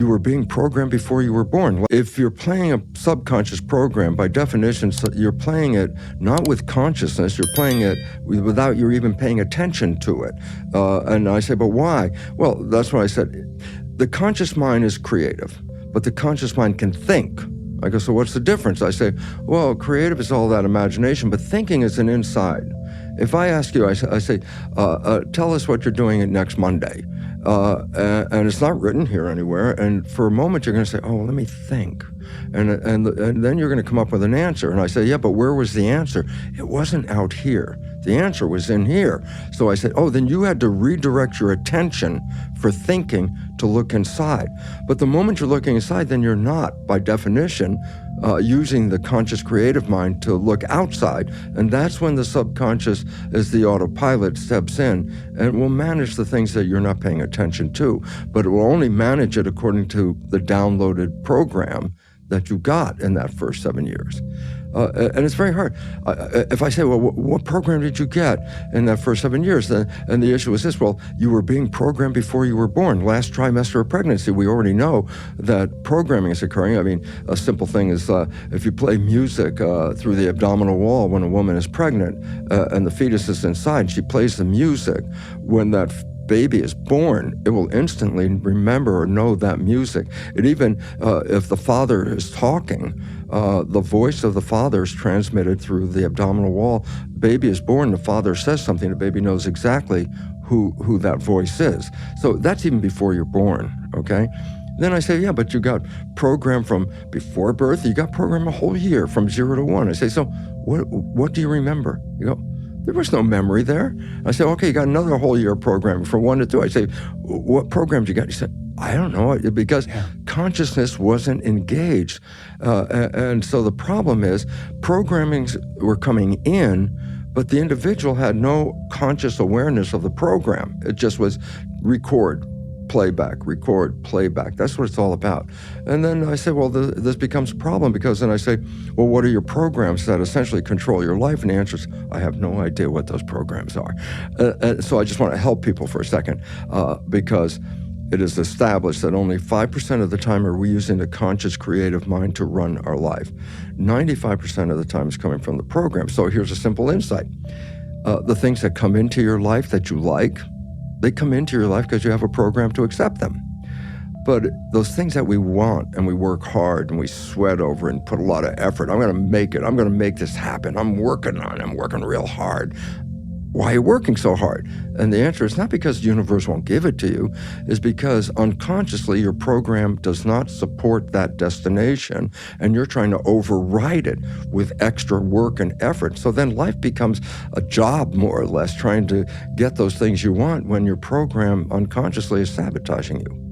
You were being programmed before you were born. If you're playing a subconscious program, by definition, you're playing it not with consciousness, you're playing it without you even paying attention to it. And I say, but why? Well, that's what I said. The conscious mind is creative, but the conscious mind can think. I go, so what's the difference? I say, well, creative is all that imagination, but thinking is an inside. If I ask you, I say, tell us what you're doing next Monday. And it's not written here anywhere. And for a moment, you're going to say, oh, let me think. And then you're going to come up with an answer. And I say, yeah, but where was the answer? It wasn't out here. The answer was in here. So I said, oh, then you had to redirect your attention for thinking to look inside. But the moment you're looking inside, then you're not, by definition, using the conscious creative mind to look outside. And that's when the subconscious, as the autopilot, steps in and will manage the things that you're not paying attention to. But it will only manage it according to the downloaded program that you got in that first 7 years. And it's very hard. If I say, well, what program did you get in that first 7 years? And the issue is this, well, you were being programmed before you were born. Last trimester of pregnancy, we already know that programming is occurring. I mean, a simple thing is if you play music through the abdominal wall when a woman is pregnant and the fetus is inside, she plays the music. When that baby is born, it will instantly remember or know that music. It even, if the father is talking, the voice of the father is transmitted through the abdominal wall. Baby is born, the father says something, the baby knows exactly who that voice is. So that's even before you're born, okay? Then I say, yeah, but you got programmed from before birth, you got programmed a whole year from 0 to 1. I say, so what do you remember? You go, there was no memory there. I said, okay, you got another whole year of programming from 1 to 2. I say, what program did you get? He said, I don't know, because consciousness wasn't engaged. And so the problem is programmings were coming in, but the individual had no conscious awareness of the program. It just was record, playback, record, playback. That's what it's all about. And then I say, well, this becomes a problem, because then I say, well, what are your programs that essentially control your life? And the answer is, I have no idea what those programs are. So I just want to help people for a second, because it is established that only 5% of the time are we using the conscious creative mind to run our life. 95% of the time is coming from the program. So here's a simple insight. The things that come into your life that you like, they come into your life because you have a program to accept them. But those things that we want and we work hard and we sweat over and put a lot of effort, I'm going to make it, I'm going to make this happen, I'm working on it, I'm working real hard. Why are you working so hard? And the answer is not because the universe won't give it to you, is because unconsciously your program does not support that destination and you're trying to override it with extra work and effort. So then life becomes a job, more or less, trying to get those things you want when your program unconsciously is sabotaging you.